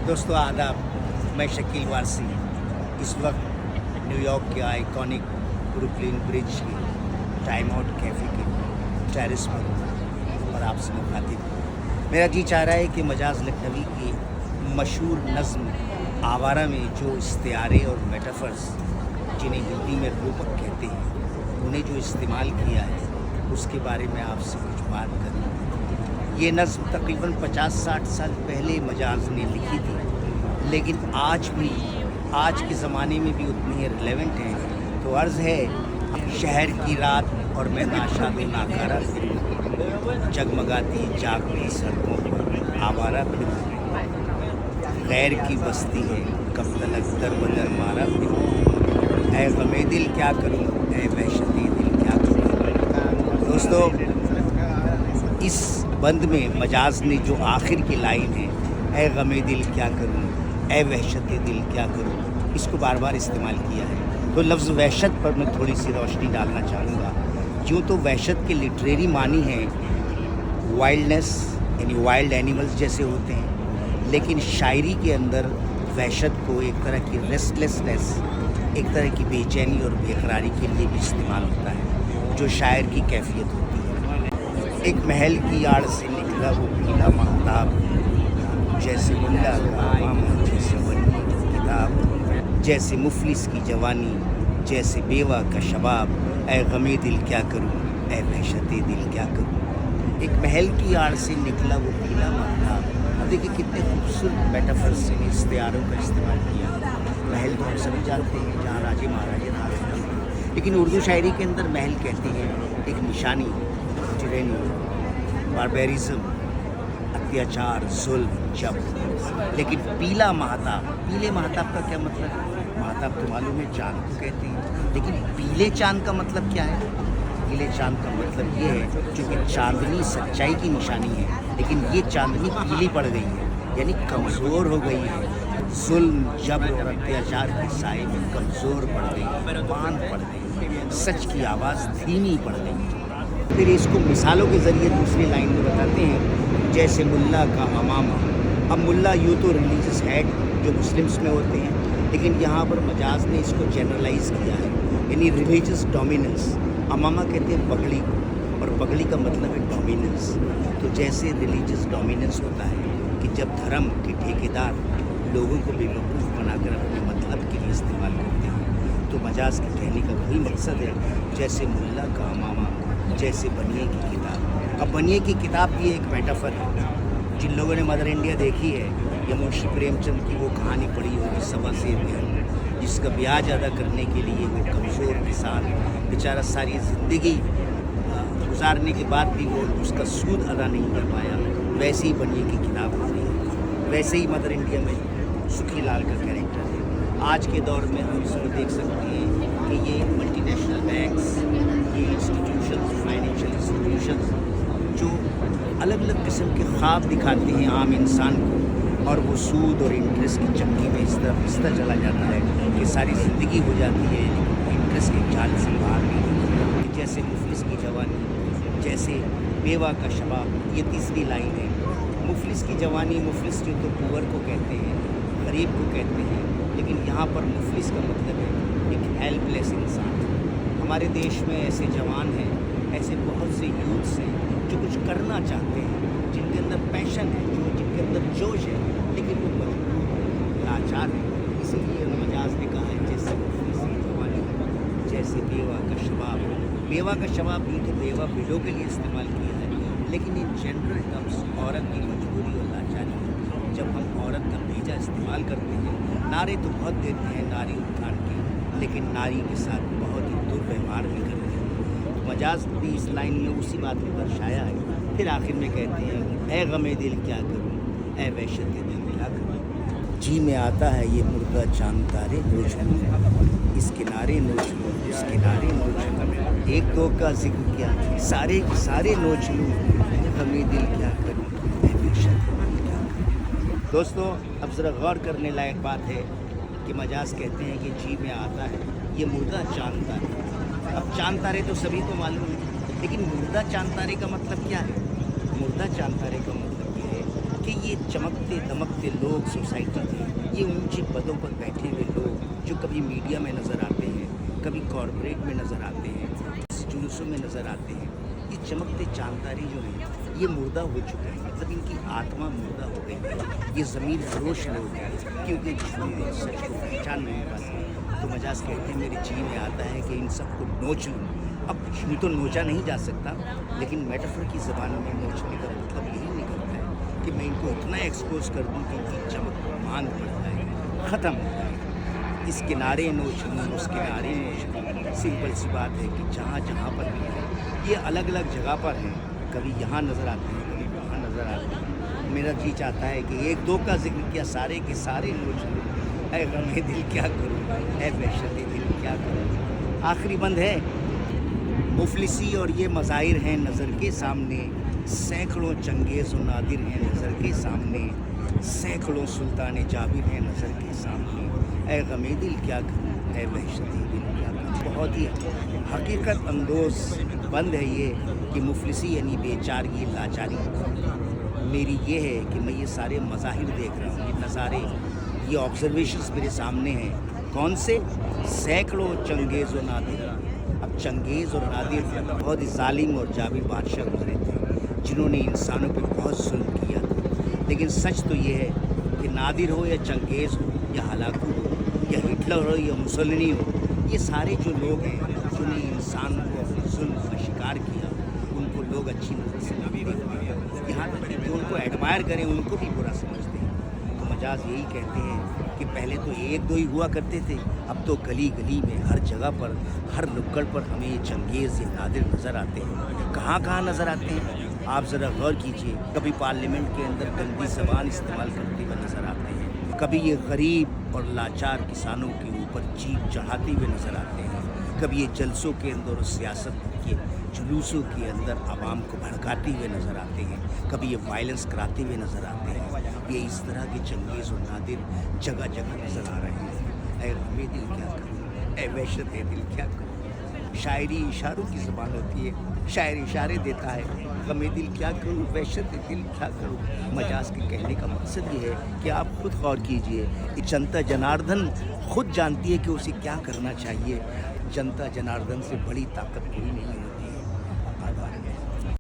दोस्तों आदाब, मैं शकील वारसी इस वक्त न्यूयॉर्क के आइकॉनिक ब्रुकलिन ब्रिज के टाइम आउट कैफ़े के टेरेस पर हूँ और आपसे मुखातिब हूँ। मेरा जी चाह रहा है कि मजाज लखनवी की मशहूर नज़्म आवारा में जो इस्तिआरे और मेटाफर्स जिन्हें हिंदी में रूपक कहते हैं उन्हें जो इस्तेमाल किया है उसके बारे में आपसे कुछ बात करूँ। ये नज़्म तकरीबन 50-60 साल पहले मजाज ने लिखी थी, लेकिन आज के ज़माने में भी उतनी ही रिलेवेंट है। तो अर्ज़ है, शहर की रात और मैं नाशाद नाकारा फिरूँ, जगमगाती जागती सड़कों पर आवारा फिरूँ, गैर की बस्ती है कब तलक दर बदर मारा फिरूँ, ऐ गमे दिल क्या करूँ, ऐ वहशती दिल क्या करूँ। दोस्तों, इस बंद में मजाज ने जो आखिर की लाइन है, ऐ गमे दिल क्या करूँ, ऐ वहशत दिल क्या करूँ, इसको बार बार इस्तेमाल किया है। तो लफ्ज़ वहशत पर मैं थोड़ी सी रोशनी डालना चाहूँगा। यूँ तो वहशत के लिटरेरी मानी है वाइल्डनेस, यानी वाइल्ड एनिमल्स जैसे होते हैं, लेकिन शायरी के अंदर वहशत को एक तरह की रेस्टलेसनेस, एक तरह की बेचैनी और बेकरारी के लिए भी इस्तेमाल होता है, जो शायर की कैफियत होती है। एक महल की आड़ से निकला वो पीला महताब, जैसे मुल्ला का मामा जैसे बनी किताब, जैसे मुफलिस की जवानी, जैसे बेवा का शबाब, ऐ गमे दिल क्या करूँ, ऐ वहशते दिल क्या करूँ। एक महल की आड़ से निकला वो पीला महताब। अब देखिए कितने खूबसूरत मेटाफर्स से इस्तिआरों का इस्तेमाल किया। महल तो हम सभी जानते हैं जहाँ राजे महाराजे रहा करते, लेकिन उर्दू शायरी के अंदर महल कहते हैं एक निशानी, टिरेनी, बारबेरिज्म, अत्याचार, जुल्म, जबर। लेकिन पीला महताब, पीले महताब का क्या मतलब है? महताब तो मालूम है चाँद को कहते हैं, लेकिन पीले चाँद का मतलब क्या है? पीले चाँद का मतलब ये है क्योंकि चांदनी सच्चाई की निशानी है, लेकिन ये चांदनी पीली पड़ गई है, यानी कमज़ोर हो गई है। जुल्म, जबर और अत्याचार के साए में कमज़ोर पड़ गई, बांध पड़ गई, सच की आवाज़ धीमी पड़ गई। फिर इसको मिसालों के ज़रिए दूसरी लाइन में बताते हैं, जैसे मुल्ला का अमामा। अब मुल्ला यूँ तो रिलीजियस हेड जो मुस्लिम्स में होते हैं, लेकिन यहाँ पर मजाज ने इसको जनरलाइज़ किया है, यानी रिलीजियस डोमिनेंस। अमामा कहते हैं पगड़ी को, और पगड़ी का मतलब है डोमिनेंस। तो जैसे रिलीजियस डोमिनेंस होता है कि जब धर्म के ठेकेदार लोगों को बेवकूफ़ बनाकर अपने मतलब के लिए इस्तेमाल करते हैं, तो मजाज के कहने का वही मकसद है, जैसे मुल्ला का अमामा, जैसे बनिए की किताब। अब बनिए की किताब भी एक मेटाफर है। जिन लोगों ने मदर इंडिया देखी है या मुंशी प्रेमचंद की वो कहानी पढ़ी होगी, सवा सेर में, जिसका ब्याज अदा करने के लिए वो कमज़ोर किसान बेचारा सारी ज़िंदगी गुजारने के बाद भी वो उसका सूद अदा नहीं कर पाया, वैसे ही बनिए की किताब होती है। वैसे ही मदर इंडिया में सुखी लाल का कैरेक्टर है। आज के दौर में हम इसमें देख सकते हैं कि ये मल्टीनेशनल बैंक्स, ये इंस्टीट्यूशंस, फाइनेंशियल इंस्टीट्यूशंस जो अलग अलग किस्म के ख्वाब दिखाते हैं आम इंसान को, और वो सूद और इंटरेस्ट की चक्की में इस तरह पिसता चला जाता है कि सारी ज़िंदगी हो जाती है, लेकिन इंटरेस्ट के जाल से बाहर नहीं निकलता। जैसे मुफलिस की जवानी, जैसे बेवा का शबाब। ये तीसरी लाइन है। मुफलिस की जवानी, मुफलिस जो तो पुअर को कहते हैं, गरीब को कहते हैं, लेकिन यहाँ पर मुफलिस का मतलब है एक हेल्पलेस इंसान। हमारे देश में ऐसे जवान हैं, ऐसे बहुत से यूथ्स हैं जो कुछ करना चाहते हैं, जिनके अंदर पैशन है, जिनके अंदर जोश है, लेकिन वो मजबूर है, लाचार है। इसीलिए मजाज ने कहा है जैसे मुफलिस की जवानी, जैसे बेवा का शबाब। बेवा का शबाब भी तो बेवा बिलों के लिए इस्तेमाल किया है, लेकिन इन जनरल टर्म्स औरत की मजबूरी और लाचारी है। जब हम औरत का भेजा इस्तेमाल करते हैं, नारे तो बहुत देते हैं नारी उत्थान के, लेकिन नारी के साथ बहुत ही दुर्व्यवहार भी करते हैं। तो मजाज भी इस लाइन में उसी बात को दर्शाया है। फिर आखिर में कहते हैं, ऐ गमे दिल क्या करूँ, ऐ वहशत दिल क्या करूँ। जी में आता है ये मुर्दा चांद तारे नोच लूँ, इस किनारे नोच लूँ, उस किनारे नोच लूँ, एक दो का जिक्र क्या सारे सारे नोच लूँ, गमे दिल क्या करूँ, ऐ वहशत दिल क्या करूँ। दोस्तों, अब ज़रा गौर करने लायक बात है कि मजाज कहते हैं कि जी में आता है ये मुर्दा चांद तारे। अब चांद तारे तो सभी को मालूम है, लेकिन मुर्दा चांद तारे का मतलब क्या है? मुर्दा चांद तारे का मतलब ये है کہ یہ چمکتے دمکتے لوگ سوسائٹی کے، یہ اونچے پدوں پر بیٹھے ہوئے لوگ جو کبھی میڈیا میں نظر آتے ہیں، کبھی کارپوریٹ میں نظر آتے ہیں، جلوسوں میں نظر آتے ہیں، یہ چمکتے چاندتارے جو ہیں یہ مردہ ہو چکے ہیں، مطلب ان کی آتما مردہ ہو گئی ہے، یہ ضمیر فروش لوگ ہیں کیونکہ جھوٹ اور سچ کو پہچان نہیں پاتے۔ تو مجاز کہتے ہیں میرے جی میں آتا ہے کہ ان سب کو نوچ لوں۔ اب یوں تو نوچا نہیں جا سکتا، لیکن میٹافر کی زبان میں نوچنے کا مطلب یہی نکلتا ہے کہ میں ان کو اتنا ایکسپوز کر دوں کہ ان کی چمک ماند پڑ جائے، ختم ہو جائے۔ اس کنارے نوچ لوں، اس کنارے نوچ لوں، سمپل سی بات ہے کہ جہاں جہاں پر بھی ہے یہ الگ الگ جگہ پر ہیں، کبھی یہاں نظر آتے ہیں، کبھی وہاں نظر آتے ہیں۔ میرا جی چاہتا ہے کہ ایک دو کا ذکر کیا، سارے کے سارے نوچ لوں۔ اے غم دل کیا کروں، اے وحشت دل کیا کروں۔ آخری بند ہے، مفلسی اور یہ مظاہر ہیں نظر کے سامنے، سینکڑوں چنگیز و نادر ہیں نظر کے سامنے، سینکڑوں سلطان جابر ہیں نظر کے سامنے۔ اے غم دل کیا کروں، اے وحشت دل کیا کروں۔ بہت ہی حقیقت اندوز بند ہے یہ کہ مفلسی یعنی بیچارگی، لاچاری میری یہ ہے کہ میں یہ سارے مظاہر دیکھ رہا ہوں، یہ نظارے، یہ آبزرویشنز میرے سامنے ہیں۔ کون سے؟ سینکڑوں چنگیز و نادر۔ اب چنگیز اور نادر بہت ہی ظالم اور جابر بادشاہ گزرے تھے جنہوں نے انسانوں پہ بہت ظلم کیا تھا، لیکن سچ تو یہ ہے کہ نادر ہو یا چنگیز ہو یا ہلاکو ہو یا ہٹلر ہو یا مسولینی ہو، یہ سارے جو لوگ ہیں جنہوں نے انسان کو اپنے ظلم کا شکار کیا، ان کو لوگ اچھی نظر سے نہ دیکھتے ہیں، یہاں تک کہ جو ان کو ایڈمائر کریں ان کو بھی برا سمجھتے ہیں۔ تو مجاز یہی کہتے ہیں کہ پہلے تو ایک دو ہی ہوا کرتے تھے، اب تو گلی گلی میں ہر جگہ پر، ہر نکڑ پر ہمیں یہ چنگیز یا نادر نظر آتے ہیں۔ کہاں کہاں نظر آتے ہیں آپ ذرا غور کیجئے۔ کبھی پارلیمنٹ کے اندر گندی زبان استعمال کرتے ہوئے نظر آتے ہیں، کبھی یہ غریب اور لاچار کسانوں کے اوپر جیپ چڑھاتے ہوئے نظر آتے ہیں، کبھی یہ جلسوں کے اندر اور سیاست کے جلوسوں کے اندر عوام کو بھڑکاتے ہوئے نظر آتے ہیں، کبھی یہ وائلنس کراتے ہوئے نظر آتے ہیں۔ یہ اس طرح کے چنگیز اور نادر جگہ جگہ نظر آ رہے ہیں۔ اے غم دل کیا کروں، اے وحشت دل کیا کروں۔ شاعری اشاروں کی زبان ہوتی ہے، شاعر اشارے دیتا ہے، غم دل کیا کروں، وحشت دل کیا کروں۔ مجاز کے کہنے کا مقصد یہ ہے کہ آپ خود غور کیجئے، جنتا جناردن خود جانتی ہے کہ اسے کیا کرنا چاہیے۔ جنتا جناردن سے بڑی طاقت کوئی نہیں ہے۔